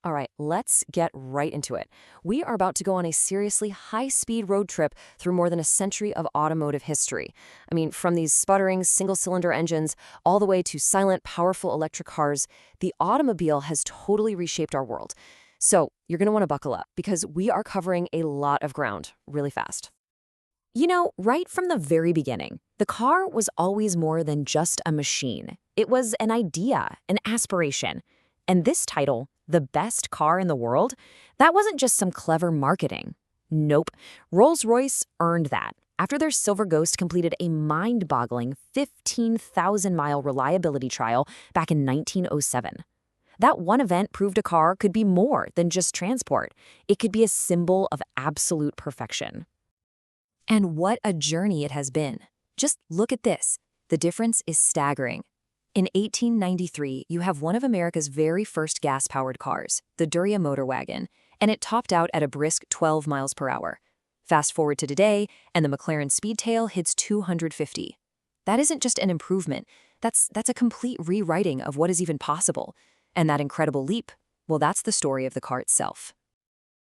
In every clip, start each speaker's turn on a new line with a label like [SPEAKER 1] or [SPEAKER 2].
[SPEAKER 1] All right, let's get right into it. We are about to go on a seriously high-speed road trip through more than a century of automotive history. I mean, from these sputtering single-cylinder engines all the way to silent, powerful electric cars, the automobile has totally reshaped our world. So you're going to want to buckle up because we are covering a lot of ground really fast. Right from the very beginning, the car was always more than just a machine. It was an idea, an aspiration. And this title, the best car in the world, that wasn't just some clever marketing. Nope. Rolls-Royce earned that after their Silver Ghost completed a mind-boggling 15,000-mile reliability trial back in 1907. That one event proved a car could be more than just transport. It could be a symbol of absolute perfection. And what a journey it has been. Just look at this. The difference is staggering. In 1893, you have one of America's very first gas-powered cars, the Duesenberg Motorwagen, and it topped out at a brisk 12 miles per hour. Fast forward to today, and the McLaren Speedtail hits 250. That isn't just an improvement. That's a complete rewriting of what is even possible. And that incredible leap, well, that's the story of the car itself.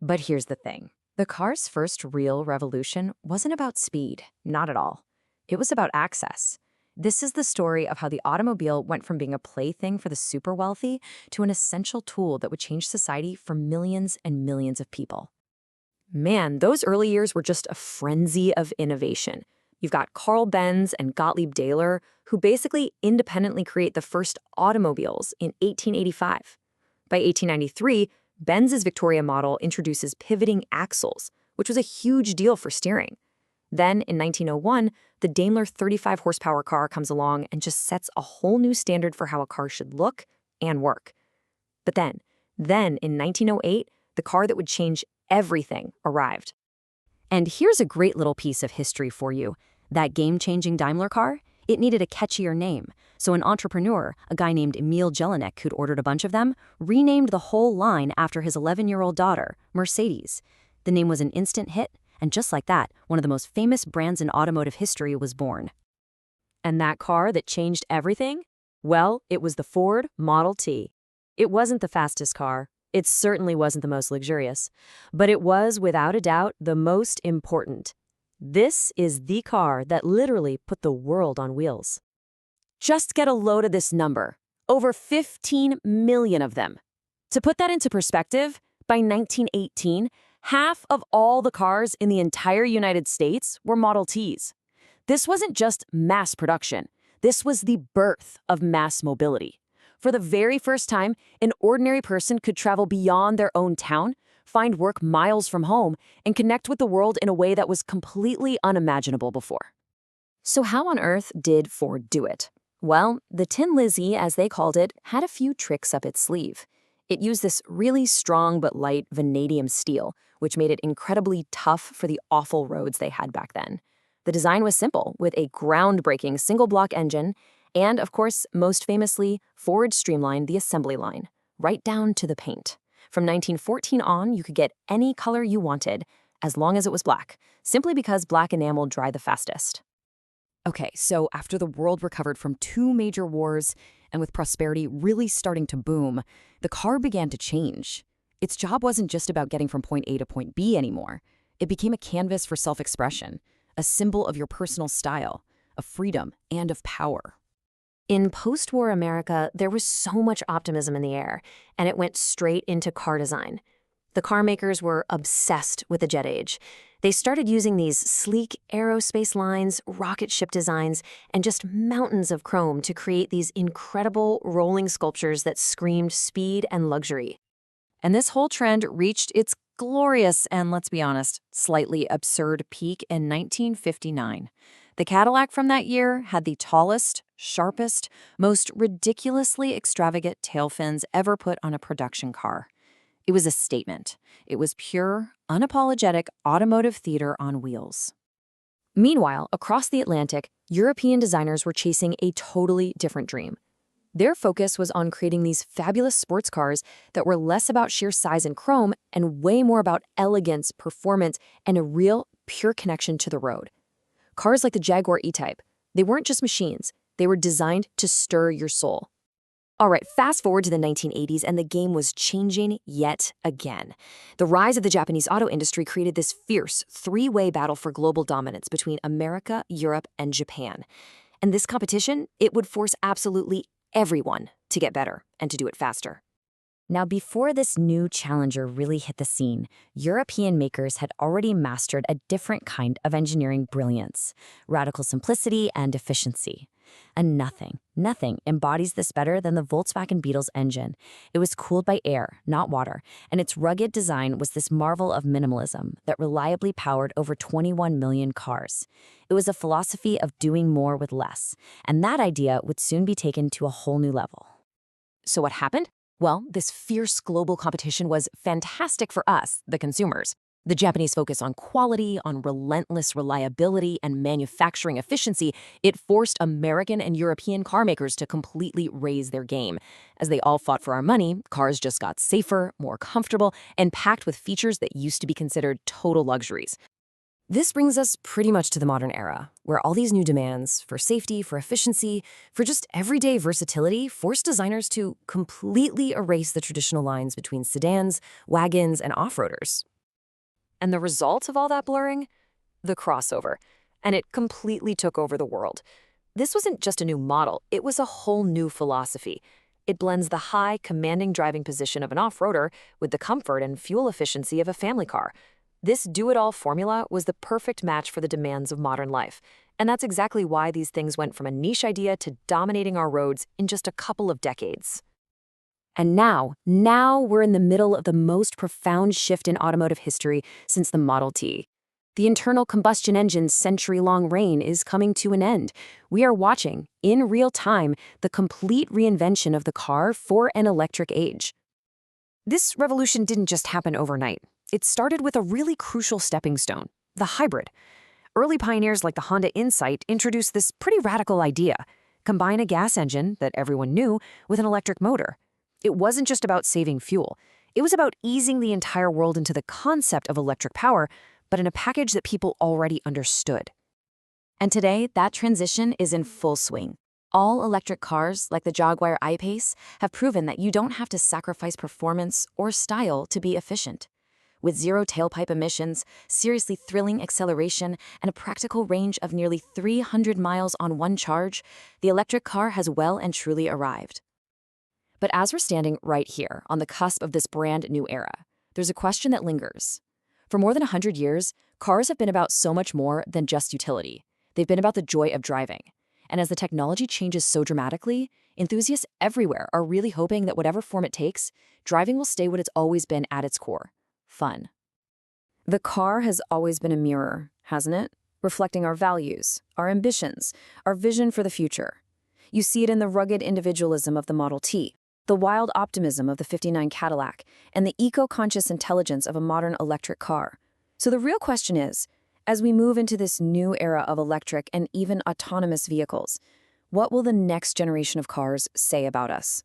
[SPEAKER 1] But here's the thing. The car's first real revolution wasn't about speed, not at all. It was about access. This is the story of how the automobile went from being a plaything for the super wealthy to an essential tool that would change society for millions and millions of people. Man, those early years were just a frenzy of innovation. You've got Karl Benz and Gottlieb Daimler, who basically independently create the first automobiles in 1885. By 1893, Benz's Victoria model introduces pivoting axles, which was a huge deal for steering. Then, in 1901, the Daimler 35-horsepower car comes along and just sets a whole new standard for how a car should look and work. But then in 1908, the car that would change everything arrived. And here's a great little piece of history for you. That game-changing Daimler car, it needed a catchier name. So an entrepreneur, a guy named Emil Jelinek who'd ordered a bunch of them, renamed the whole line after his 11-year-old daughter, Mercedes. The name was an instant hit, and just like that, one of the most famous brands in automotive history was born. And that car that changed everything? Well, it was the Ford Model T. It wasn't the fastest car. It certainly wasn't the most luxurious. But it was, without a doubt, the most important. This is the car that literally put the world on wheels. Just get a load of this number. Over 15 million of them. To put that into perspective, by 1918, half of all the cars in the entire United States were Model Ts. This wasn't just mass production. This was the birth of mass mobility. For the very first time, an ordinary person could travel beyond their own town, find work miles from home, and connect with the world in a way that was completely unimaginable before. So how on earth did Ford do it? Well, the Tin Lizzie, as they called it, had a few tricks up its sleeve. It used this really strong but light vanadium steel, which made it incredibly tough for the awful roads they had back then. The design was simple, with a groundbreaking single-block engine, and, of course, most famously, Ford streamlined the assembly line, right down to the paint. From 1914 on, you could get any color you wanted, as long as it was black, simply because black enamel dried the fastest. Okay, so after the world recovered from two major wars, and with prosperity really starting to boom, the car began to change. Its job wasn't just about getting from point A to point B anymore. It became a canvas for self-expression, a symbol of your personal style, of freedom, and of power. In post-war America, there was so much optimism in the air, and it went straight into car design. The car makers were obsessed with the jet age. They started using these sleek aerospace lines, rocket ship designs, and just mountains of chrome to create these incredible rolling sculptures that screamed speed and luxury. And this whole trend reached its glorious and, let's be honest, slightly absurd peak in 1959. The Cadillac from that year had the tallest, sharpest, most ridiculously extravagant tail fins ever put on a production car. It was a statement. It was pure, unapologetic automotive theater on wheels. Meanwhile, across the Atlantic, European designers were chasing a totally different dream. Their focus was on creating these fabulous sports cars that were less about sheer size and chrome and way more about elegance, performance, and a real, pure connection to the road. Cars like the Jaguar E-type, they weren't just machines. They were designed to stir your soul. All right, fast forward to the 1980s, and the game was changing yet again. The rise of the Japanese auto industry created this fierce three-way battle for global dominance between America, Europe, and Japan. And this competition, it would force absolutely everyone to get better and to do it faster. Now, before this new challenger really hit the scene, European makers had already mastered a different kind of engineering brilliance: radical simplicity and efficiency. And nothing embodies this better than the Volkswagen Beetle's engine. It was cooled by air, not water, and its rugged design was this marvel of minimalism that reliably powered over 21 million cars. It was a philosophy of doing more with less, and that idea would soon be taken to a whole new level. So what happened? Well, this fierce global competition was fantastic for us, the consumers. The Japanese focus on quality, on relentless reliability, and manufacturing efficiency, it forced American and European car makers to completely raise their game. As they all fought for our money, cars just got safer, more comfortable, and packed with features that used to be considered total luxuries. This brings us pretty much to the modern era, where all these new demands for safety, for efficiency, for just everyday versatility forced designers to completely erase the traditional lines between sedans, wagons, and off-roaders. And the result of all that blurring? The crossover. And it completely took over the world. This wasn't just a new model, it was a whole new philosophy. It blends the high, commanding driving position of an off-roader with the comfort and fuel efficiency of a family car. This do-it-all formula was the perfect match for the demands of modern life. And that's exactly why these things went from a niche idea to dominating our roads in just a couple of decades. And now we're in the middle of the most profound shift in automotive history since the Model T. The internal combustion engine's century-long reign is coming to an end. We are watching, in real time, the complete reinvention of the car for an electric age. This revolution didn't just happen overnight. It started with a really crucial stepping stone: the hybrid. Early pioneers like the Honda Insight introduced this pretty radical idea: combine a gas engine that everyone knew with an electric motor. It wasn't just about saving fuel. It was about easing the entire world into the concept of electric power, but in a package that people already understood. And today, that transition is in full swing. All electric cars, like the Jaguar I-Pace, have proven that you don't have to sacrifice performance or style to be efficient. With zero tailpipe emissions, seriously thrilling acceleration, and a practical range of nearly 300 miles on one charge, the electric car has well and truly arrived. But as we're standing right here on the cusp of this brand new era, there's a question that lingers. For more than 100 years, cars have been about so much more than just utility. They've been about the joy of driving. And as the technology changes so dramatically, enthusiasts everywhere are really hoping that whatever form it takes, driving will stay what it's always been at its core: fun. The car has always been a mirror, hasn't it? Reflecting our values, our ambitions, our vision for the future. You see it in the rugged individualism of the Model T, the wild optimism of the '59 Cadillac, and the eco-conscious intelligence of a modern electric car. So the real question is, as we move into this new era of electric and even autonomous vehicles, what will the next generation of cars say about us?